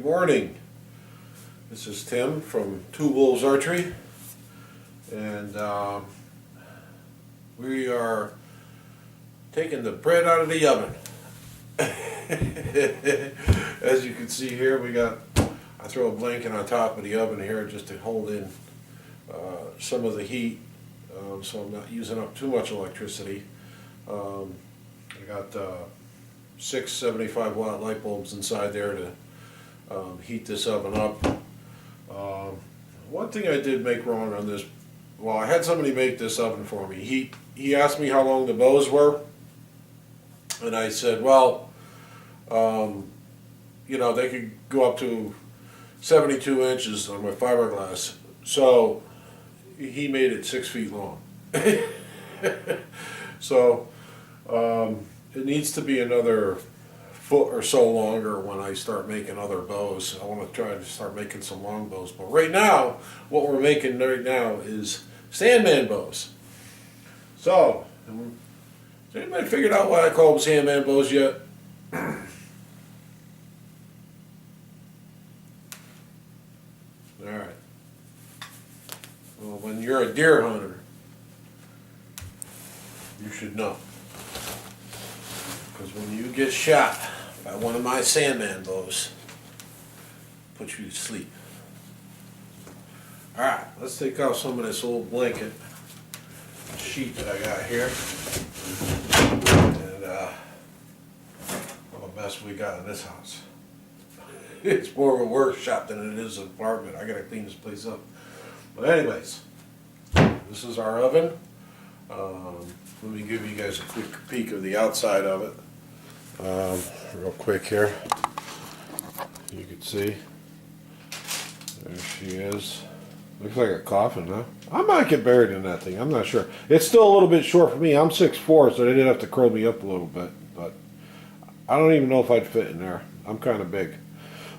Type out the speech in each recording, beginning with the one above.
Good morning. This is Tim from Wolves Archery, and we are taking the bread out of the oven. As you can see here, I throw a blanket on top of the oven here just to hold in some of the heat, so I'm not using up too much electricity. I got 6 75-watt light bulbs inside there to heat this oven up. One thing I did make wrong on this, well, I had somebody make this oven for me. He asked me how long the bows were, and I said, well, you know, they could go up to 72 inches on my fiberglass. So he made it 6 feet long. So it needs to be another foot or so longer when I start making other bows. I want to try to start making some long bows. But right now, what we're making right now is Sandman bows. So, has anybody figured out why I call them Sandman bows yet? Alright. Well, when you're a deer hunter, you should know. Because when you get shot by one of my Sandman bows, it puts you to sleep. Alright, let's take out some of this old blanket sheet that I got here. And what a mess we got in this house. It's more of a workshop than it is an apartment. I gotta clean this place up. But anyways, this is our oven. Let me give you guys a quick peek of the outside of it. Real quick here. You can see. There she is. Looks like a coffin, huh? I might get buried in that thing. I'm not sure. It's still a little bit short for me. I'm 6'4", so they did have to curl me up a little bit. But I don't even know if I'd fit in there. I'm kind of big.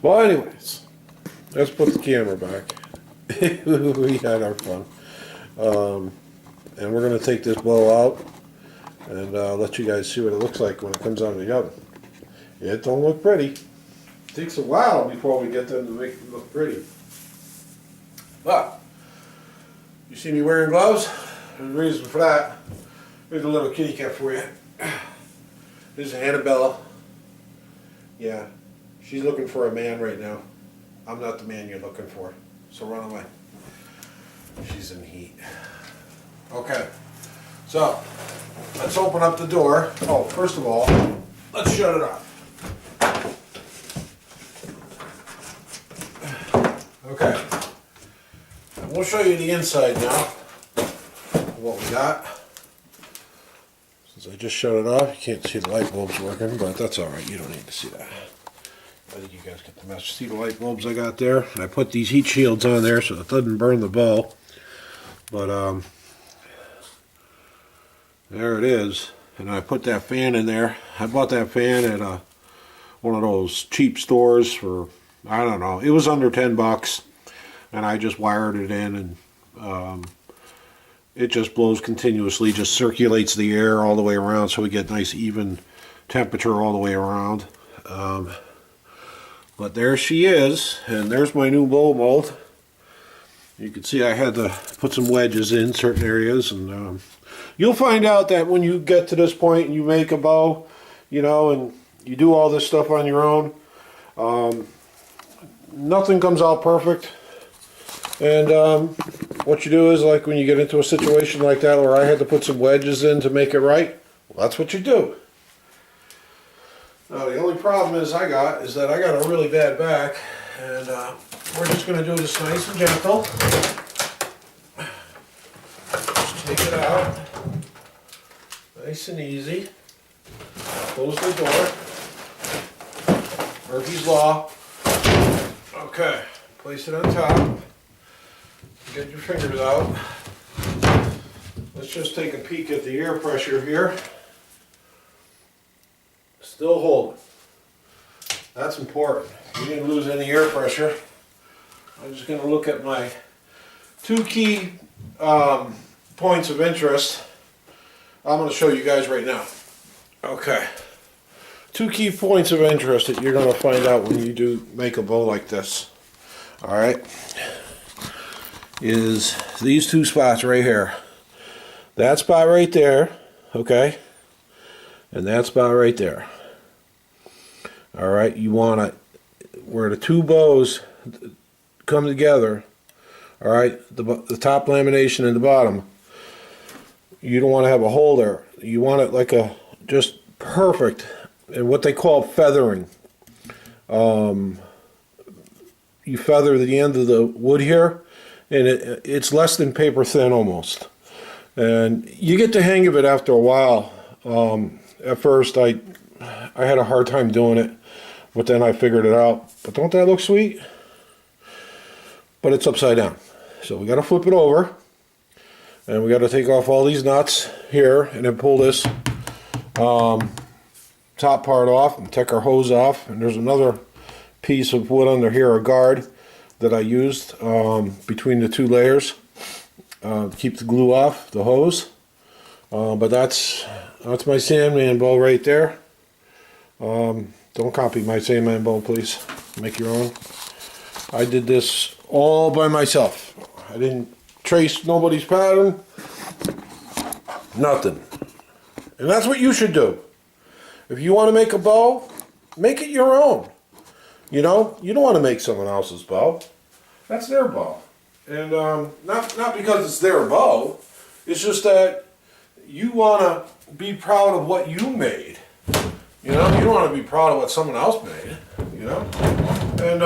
Well, anyways, let's put the camera back. We had our fun. And we're going to take this bow out and let you guys see what it looks like when it comes out of the oven. It don't look pretty. It takes a while before we get them to make it look pretty. But, you see me wearing gloves? There's a reason for that. Here's a little kitty cat for you. This is Annabella. Yeah, she's looking for a man right now. I'm not the man you're looking for, so run away. She's in heat. Okay, so let's open up the door. Oh, first of all, let's shut it off. Okay, we'll show you the inside now, what we got. Since I just shut it off, you can't see the light bulbs working, but that's alright, you don't need to see that. I think you guys get the message. See the light bulbs I got there? I put these heat shields on there so it doesn't burn the bow. But, there it is. And I put that fan in there. I bought that fan at one of those cheap stores for, I don't know, it was under 10 bucks. And I just wired it in, and it just blows continuously, just circulates the air all the way around, so we get nice even temperature all the way around. But there she is, and there's my new bow mold. You can see I had to put some wedges in certain areas, and you'll find out that when you get to this point and you make a bow, you know, and you do all this stuff on your own, nothing comes out perfect. And what you do is, like when you get into a situation like that where I had to put some wedges in to make it right, well, that's what you do. Now the only problem is that I got a really bad back, and we're just going to do this nice and gentle. Just take it out, nice and easy. Close the door. Murphy's Law. Okay, place it on top. Get your fingers out. Let's just take a peek at the air pressure here. Still holding. That's important. We didn't lose any air pressure. I'm just going to look at my two key points of interest. I'm going to show you guys right now. Okay. two key points of interest that you're going to find out when you do make a bow like this. All right, is these two spots right here. That spot right there, okay, and that spot right there. All right, you want to, where the two bows come together, all right, the top lamination and the bottom, you don't want to have a hole there. You want it like a, just perfect, and what they call feathering. You feather the end of the wood here, and it's less than paper thin almost. And you get the hang of it after a while. At first I had a hard time doing it, but then I figured it out. But don't that look sweet? But it's upside down. So we got to flip it over, and we got to take off all these nuts here, and then pull this top part off and take our hose off. And there's another piece of wood under here, a guard that I used between the two layers to keep the glue off the hose. But that's my Sandman bow right there. Don't copy my Sandman bow, please. Make your own. I did this all by myself. I didn't trace nobody's pattern. Nothing. And that's what you should do. If you want to make a bow, make it your own. You know, you don't want to make someone else's bow. That's their bow. And not because it's their bow. It's just that you want to be proud of what you made. You know, you don't want to be proud of what someone else made. You know, and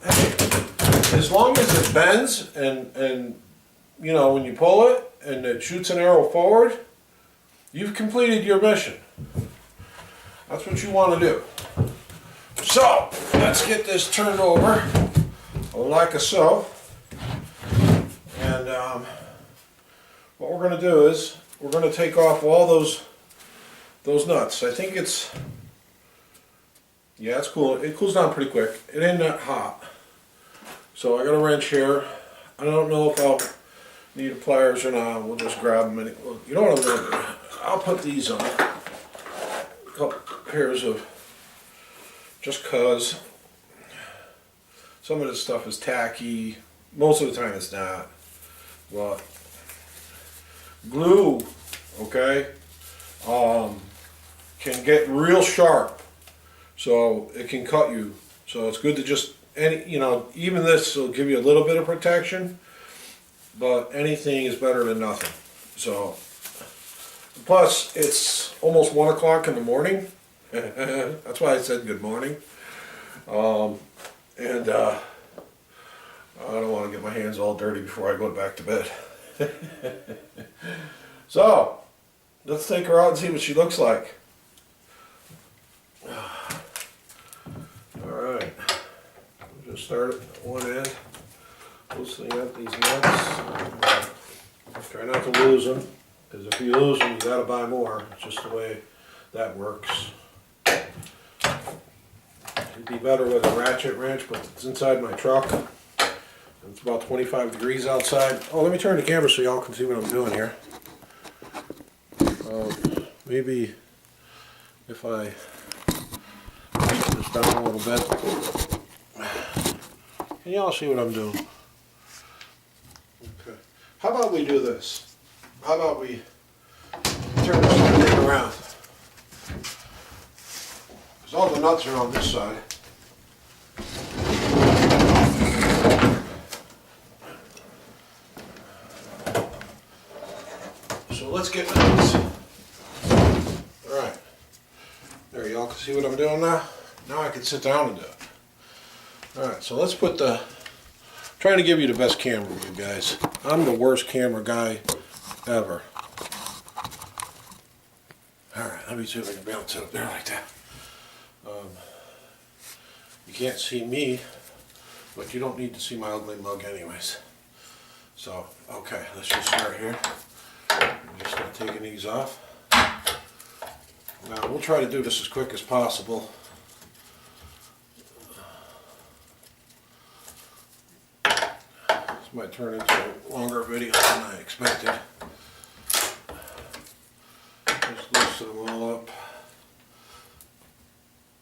hey, as long as it bends and you know, when you pull it and it shoots an arrow forward, you've completed your mission. That's what you want to do. So, let's get this turned over like so. And what we're going to do is we're going to take off all those nuts. I think it's, yeah, it's cool. It cools down pretty quick. It ain't that hot. So I got a wrench here. I don't know if I'll need pliers or not. We'll just grab them. And, you know what I'm going to do? I'll put these on. A couple pairs of, just cause some of this stuff is tacky. Most of the time it's not. But glue, okay, can get real sharp, so it can cut you. So it's good to just, you know, even this will give you a little bit of protection, but anything is better than nothing. So plus it's almost 1 o'clock in the morning. That's why I said good morning. And I don't want to get my hands all dirty before I go back to bed. So, let's take her out and see what she looks like. Alright, we'll just start at one end, loosening up these nuts. Try not to lose them, because if you lose them, you gotta buy more. It's just the way that works. It'd be better with a ratchet wrench, but it's inside my truck. It's about 25 degrees outside. Oh, let me turn the camera so y'all can see what I'm doing here. Maybe if I put this down a little bit. Can y'all see what I'm doing? Okay. How about we do this? How about we turn this thing around? Because all the nuts are on this side. So let's get this. Alright. There, y'all can see what I'm doing now? Now I can sit down and do it. Alright, so let's put the, trying to give you the best camera, you guys. I'm the worst camera guy ever. Alright, let me see if I can bounce it up there like that. You can't see me, but you don't need to see my ugly mug anyways. So, okay, let's just start here. Just start taking these off. Now, we'll try to do this as quick as possible. This might turn into a longer video than I expected. Just loosen them all up.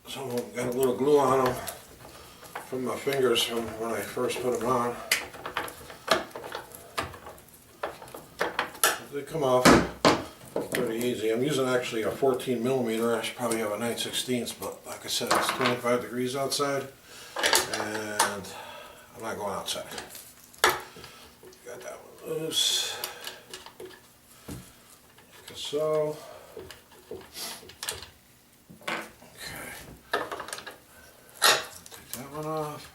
Some of them got a little glue on them from my fingers from when I first put them on. They come off pretty easy. I'm using actually a 14 millimeter. I should probably have a 9/16, but like I said, it's 25 degrees outside, and I'm not going outside. Got that one loose. Like so. Okay. Take that one off.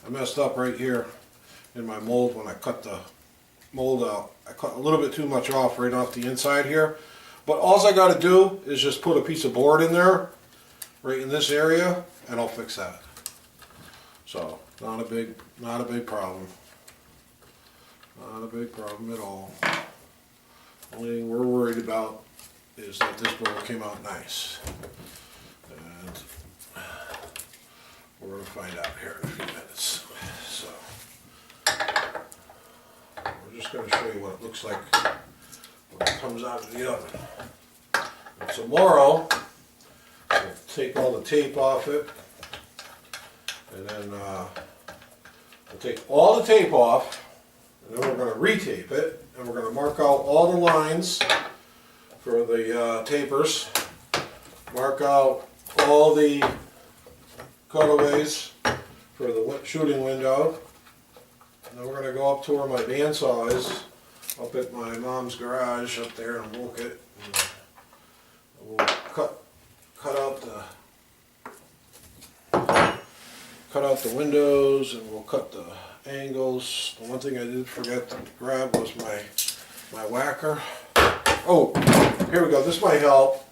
I messed up right here in my mold when I cut the mold out. I cut a little bit too much off right off the inside here, but all I got to do is just put a piece of board in there right in this area and I'll fix that. So not a big problem, not a big problem at all. Only thing we're worried about is that this board came out nice, and we're going to find out here in a few minutes. So we're just going to show you what it looks like when it comes out of the oven. And tomorrow, we'll take all the tape off it, and then we'll take all the tape off, and then we're going to retape it, and we're going to mark out all the lines for the tapers, mark out all the cutaways for the shooting window. And then we're going to go up to where my bandsaw is, up at my mom's garage up there in Woket. We'll cut out the windows, and we'll cut the angles. The one thing I did forget to grab was my whacker. Oh, here we go. This might help.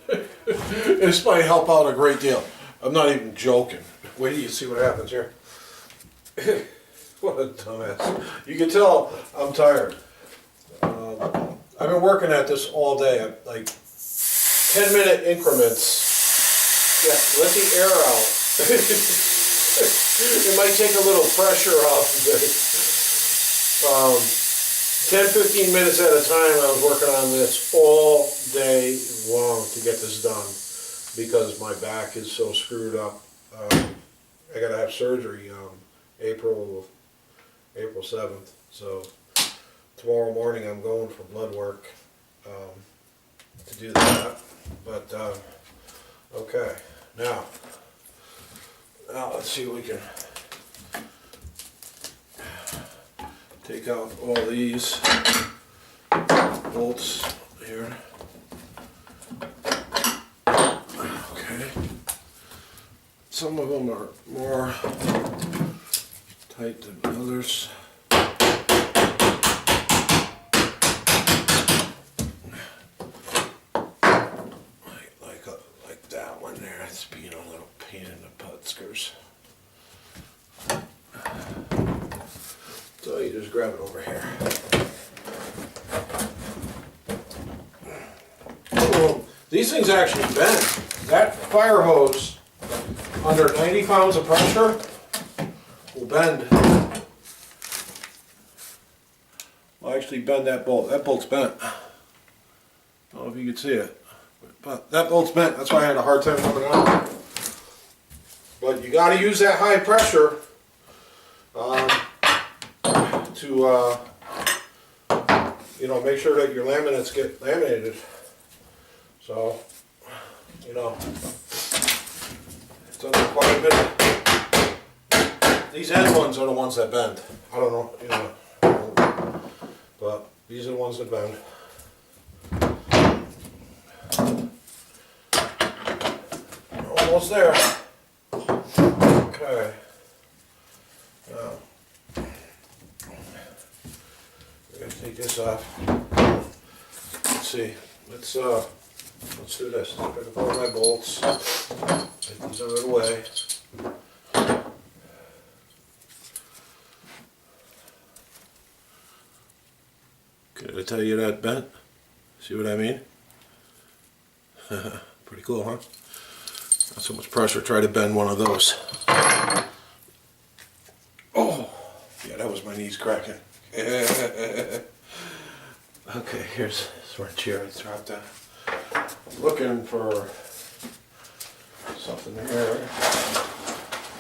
This might help out a great deal. I'm not even joking. Wait till you see what happens here. What a dumbass. You can tell I'm tired. I've been working at this all day, like 10-minute increments. Yeah, let the air out. It might take a little pressure off of it. 10-15 minutes at a time I was working on this all day long to get this done because my back is so screwed up. I gotta have surgery April 7th, so tomorrow morning I'm going for blood work to do that. But okay, now let's see what we can take out all these bolts here. Okay, some of them are more tight than others. Like that one there, it's being a little pain in the putzkers. So you just grab it over here. Oh, these things actually bend. That fire hose under 90 pounds of pressure will bend. Will actually bend that bolt. That bolt's bent. I don't know if you can see it, but that bolt's bent. That's why I had a hard time coming out. But you got to use that high pressure to make sure that your laminates get laminated. So, it's under quite a bit. These end ones are the ones that bend. I don't know, but these are the ones that bend. Almost there. Okay. Now, we're gonna take this off. Let's see. Let's do this. Pick up all my bolts. Take these out of the way. Did I tell you that bent? See what I mean? Pretty cool, huh? Not so much pressure. Try to bend one of those. Oh, yeah, that was my knees cracking. Okay, here's this wrench here. I dropped that. I'm looking for something here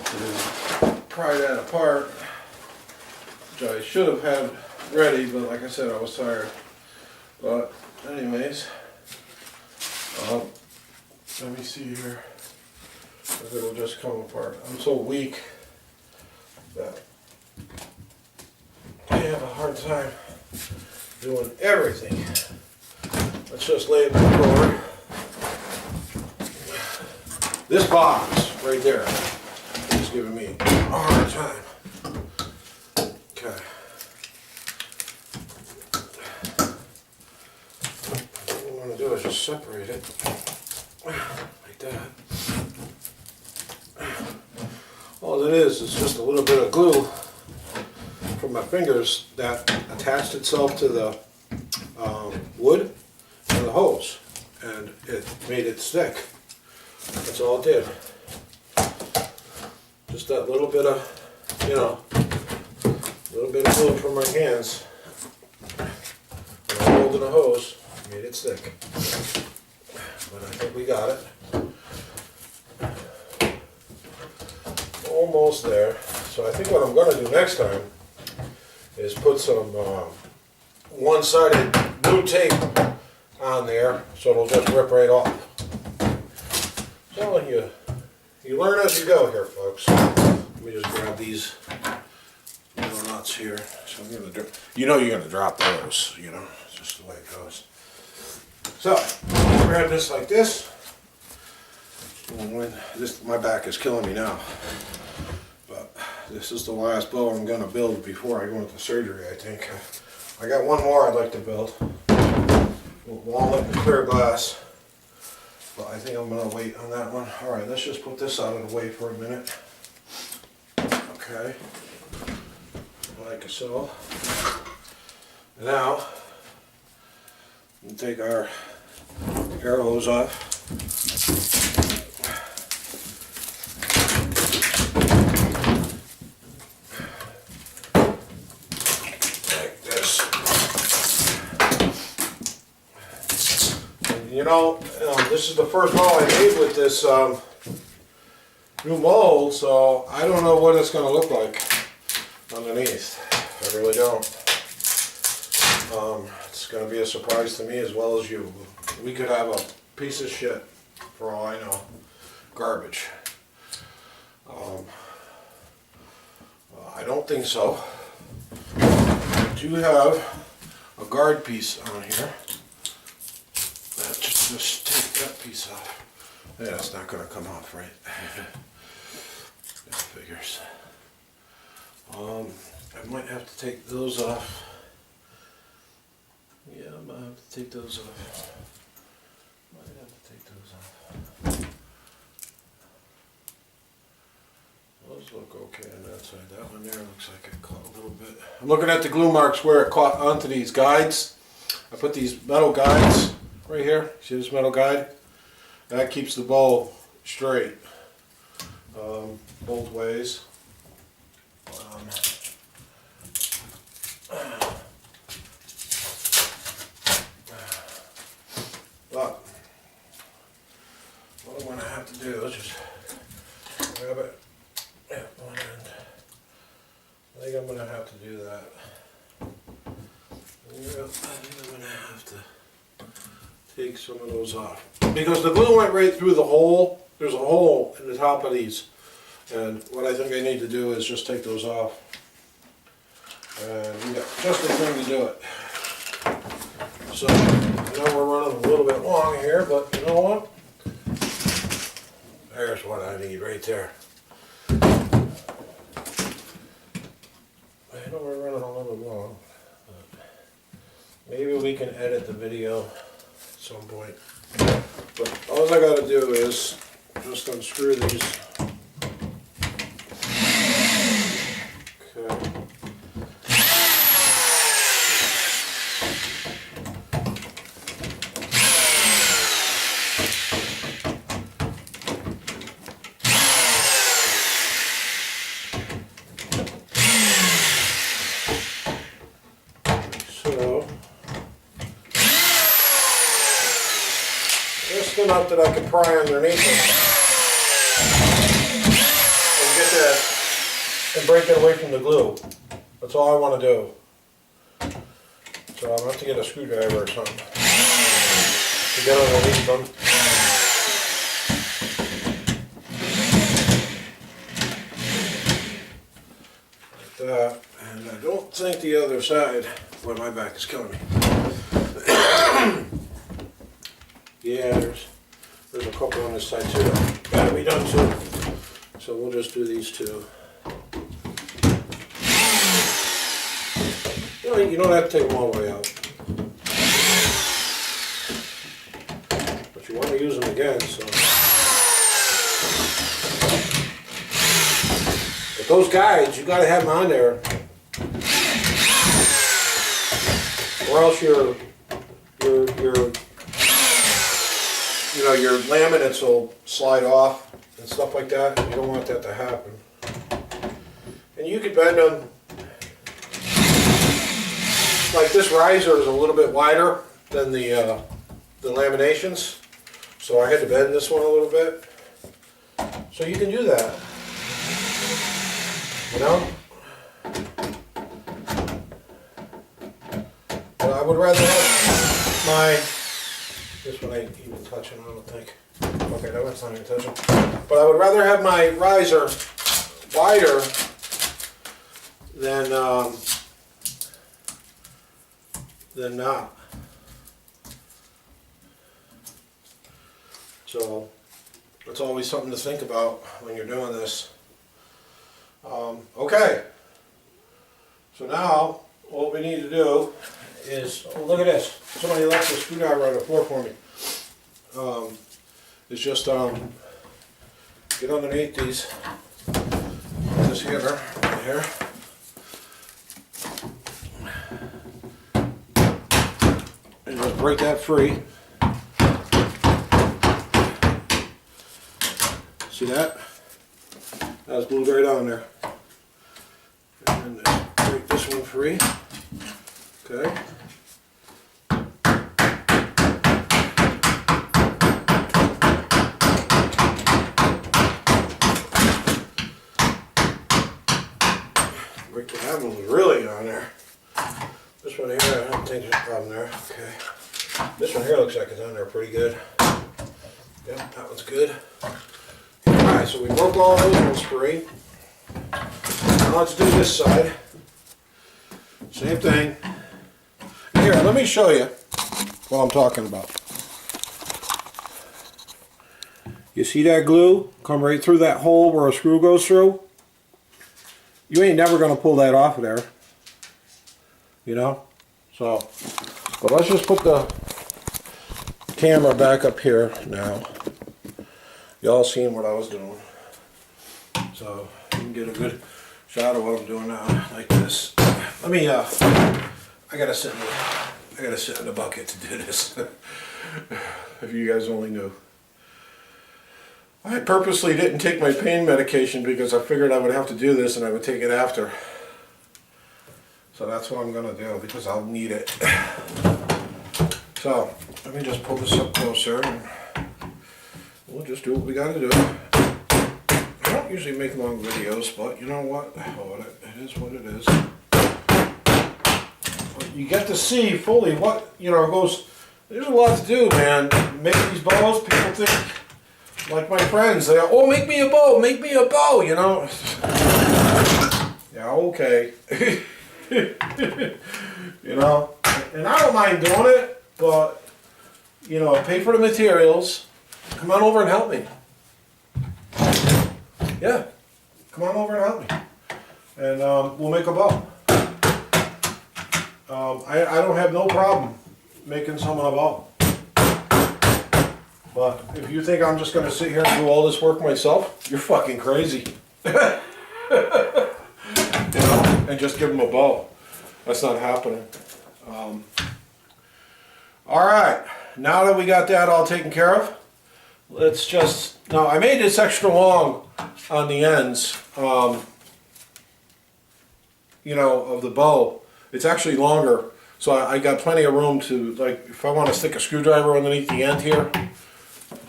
to pry that apart, which I should have had ready, but like I said, I was tired. But anyways, let me see here if it'll just come apart. I'm so weak that I have a hard time doing everything. Let's just lay it forward. This box right there is giving me a hard time. Okay. What I want to do is just separate it like that. All it is just a little bit of glue from my fingers that attached itself to the wood and the hose, and it made it stick. That's all it did. Just that little bit of, little bit of glue from my hands. When I holding the hose, made it stick. But I think we got it. Almost there. So I think what I'm going to do next time is put some one-sided blue tape on there so it'll just rip right off. So you learn as you go here, folks. Let me just grab these little nuts here. So I'm gonna you're gonna drop those. It's just the way it goes. So grab this like this. My back is killing me now. But this is the last bow I'm gonna build before I go into surgery. I think I got one more I'd like to build. Walnut and clear glass. But I think I'm going to wait on that one. Alright, let's just put this out of the way for a minute. Okay. Like so. Now, we'll take our air hose off. Like this. And this is the first mold I made with this new mold, so I don't know what it's going to look like underneath. I really don't. It's going to be a surprise to me as well as you. We could have a piece of shit, for all I know. Garbage. I don't think so. I do have a guard piece on here. Just take that piece off. Yeah, it's not going to come off, right? That figures. I might have to take those off. Yeah, I might have to take those off. Might have to take those off. Those look okay on that side. That one there looks like it caught a little bit. I'm looking at the glue marks where it caught onto these guides. I put these metal guides right here. See this metal guide? That keeps the bow straight both ways. But what I'm going to have to do is just grab it at one end. I think I'm going to have to do that. Yeah, I think I'm going to have to take some of those off. Because the glue went right through the hole. There's a hole in the top of these. And what I think I need to do is just take those off. And we got just the thing to do it. So, I know we're running a little bit long here, but you know what? There's what I need right there. I know we're running a little bit long, but maybe we can edit the video at some point. But all I got to do is just unscrew these. Okay. Just enough that I can pry underneath it. and get that and break it away from the glue. That's all I want to do. So I'm going to have to get a screwdriver or something to get underneath them. Like that. And I don't think the other side, boy, my back is killing me. Yeah, there's a couple on this side too. Gotta be done too. So we'll just do these two. You don't have to take them all the way out. But you want to use them again, so. But those guides, you gotta have them on there. Or else your laminates will slide off and stuff like that. You don't want that to happen. And you could bend them. Like this riser is a little bit wider than the laminations, so I had to bend this one a little bit. So you can do that, you know. But I would rather have my, this one ain't even touching, I don't think. Okay, that one's not even touching. But I would rather have my riser wider than not. So it's always something to think about when you're doing this. Okay, so now what we need to do is, oh, look at this. Somebody left a screwdriver on the floor for me. Is just get underneath these. This here, right here. And just break that free. See that? That was glued right on there. And then break this one free. Okay. Break that one was really on there. This one here, I don't think there's a problem there. Okay. This one here looks like it's on there pretty good. Yep, that one's good. Alright, so we broke all those ones free. Now let's do this side. Same thing. Here, let me show you what I'm talking about. You see that glue come right through that hole where a screw goes through? You ain't never going to pull that off of there. You know? So, but let's just put the camera back up here now. Y'all seen what I was doing. So, you can get a good shot of what I'm doing now, like this. Let me, I gotta sit in the bucket to do this. If you guys only knew. I purposely didn't take my pain medication because I figured I would have to do this and I would take it after. So that's what I'm gonna do because I'll need it. So, let me just pull this up closer and we'll just do what we gotta do. I don't usually make long videos, but you know what? Oh, it is what it is. You get to see fully what, you know, goes. There's a lot to do, man. Make these bows, people think, like my friends, they go, oh, make me a bow, you know. Yeah, okay. You know, and I don't mind doing it, but, you know, pay for the materials. Come on over and help me. Yeah, come on over and help me. And we'll make a bow. I don't have no problem making someone a bow. But if you think I'm just going to sit here and do all this work myself, you're fucking crazy. You know, and just give them a bow. That's not happening. Alright, now that we got that all taken care of, let's just, now I made this extra long on the ends, you know, of the bow. It's actually longer, so I got plenty of room to, like, if I want to stick a screwdriver underneath the end here,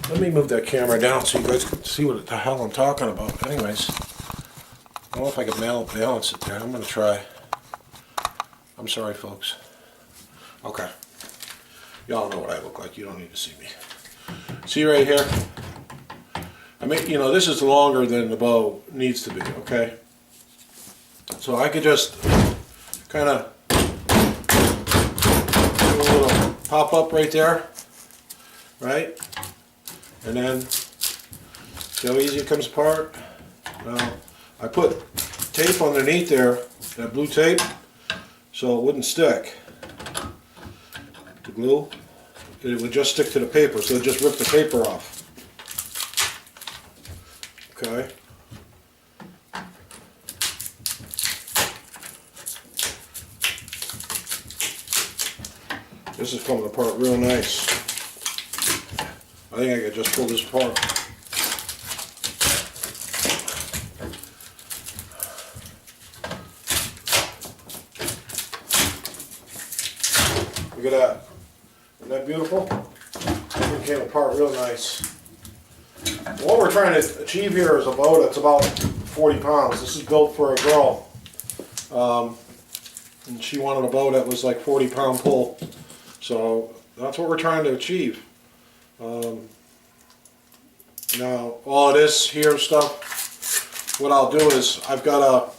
let me move that camera down so you guys can see what the hell I'm talking about. Anyways, I don't know if I can balance it there. I'm going to try. I'm sorry, folks. Okay. Y'all know what I look like. You don't need to see me. See right here? I mean, you know, this is longer than the bow needs to be, okay? So I could just kind of do a little pop up right there, right? And then see how easy it comes apart? Now, I put tape underneath there, that blue tape, so it wouldn't stick. The glue, it would just stick to the paper, so it just rip the paper off. Okay. This is coming apart real nice. I think I could just pull this apart. Look at that. Isn't that beautiful? Everything came apart real nice. What we're trying to achieve here is a bow that's about 40 pounds. This is built for a girl. And she wanted a bow that was like 40-pound pull. So that's what we're trying to achieve. Now, all of this here stuff, what I'll do is I've got a,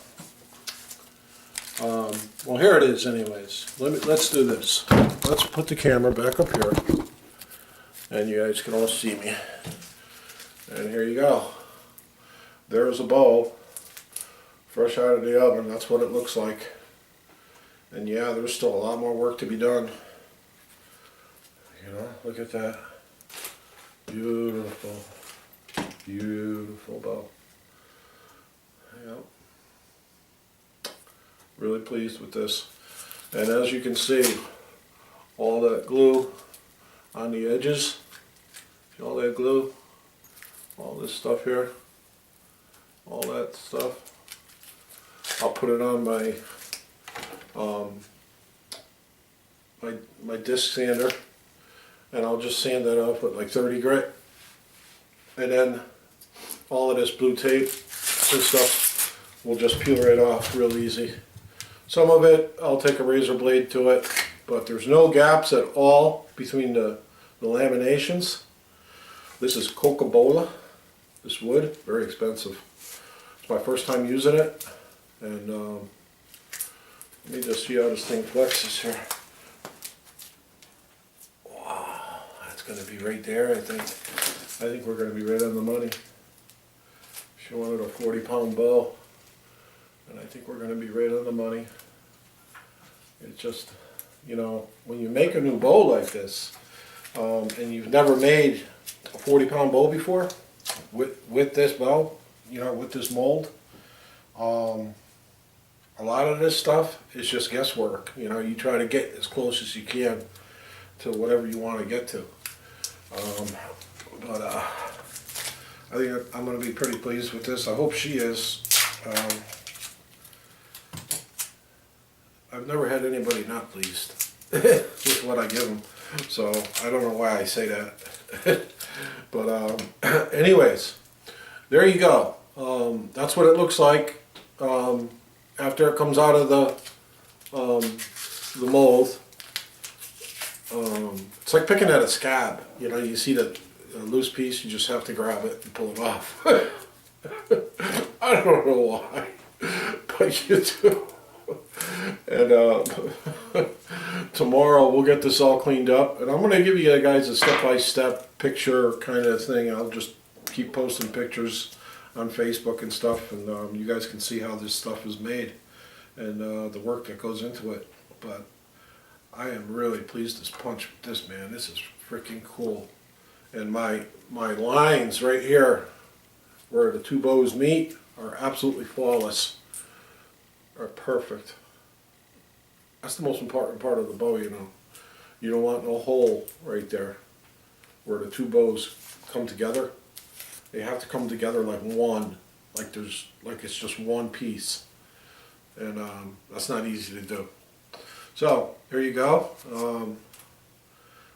well, here it is anyways. Let's do this. Let's put the camera back up here. And you guys can all see me. And here you go. There's a bow, fresh out of the oven. That's what it looks like. And yeah, there's still a lot more work to be done. You know, look at that. Beautiful, beautiful bow. Yep. Really pleased with this. And as you can see, all that glue on the edges, see all that glue? All this stuff here, all that stuff. I'll put it on my disc sander, and I'll just sand that off with like 30 grit, and then all of this blue tape and stuff will just peel right off real easy. Some of it I'll take a razor blade to it, but there's no gaps at all between the laminations. This is Coca-Cola. This wood, very expensive. It's my first time using it, and let me just see how this thing flexes here. Wow, that's going to be right there. I think we're going to be right on the money. She wanted a 40-pound bow, and I think we're going to be right on the money. It's just, you know, when you make a new bow like this, and you've never made a 40-pound bow before, with this bow, you know, with this mold, a lot of this stuff is just guesswork. You know, you try to get as close as you can to whatever you want to get to. But I think I'm going to be pretty pleased with this. I hope she is. I've never had anybody not pleased with what I give them, so I don't know why I say that. But anyways, there you go. That's what it looks like after it comes out of the mold. It's like picking at a scab. You know, you see the loose piece, you just have to grab it and pull it off. I don't know why, but you do. And tomorrow we'll get this all cleaned up, and I'm going to give you guys a step-by-step picture kind of thing. I'll just keep posting pictures on Facebook and stuff, and you guys can see how this stuff is made and the work that goes into it. But I am really pleased to punch with this, man. This is freaking cool. And my lines right here where the two bows meet are absolutely flawless, are perfect. That's the most important part of the bow, you know. You don't want no hole right there where the two bows come together. They have to come together like one, like it's just one piece, and that's not easy to do. So there you go.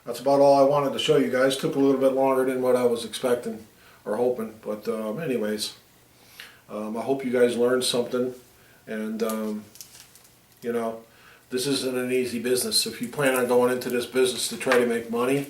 that's about all I wanted to show you guys. Took a little bit longer than what I was expecting or hoping, but anyways, I hope you guys learned something, and you know, this isn't an easy business. If you plan on going into this business to try to make money,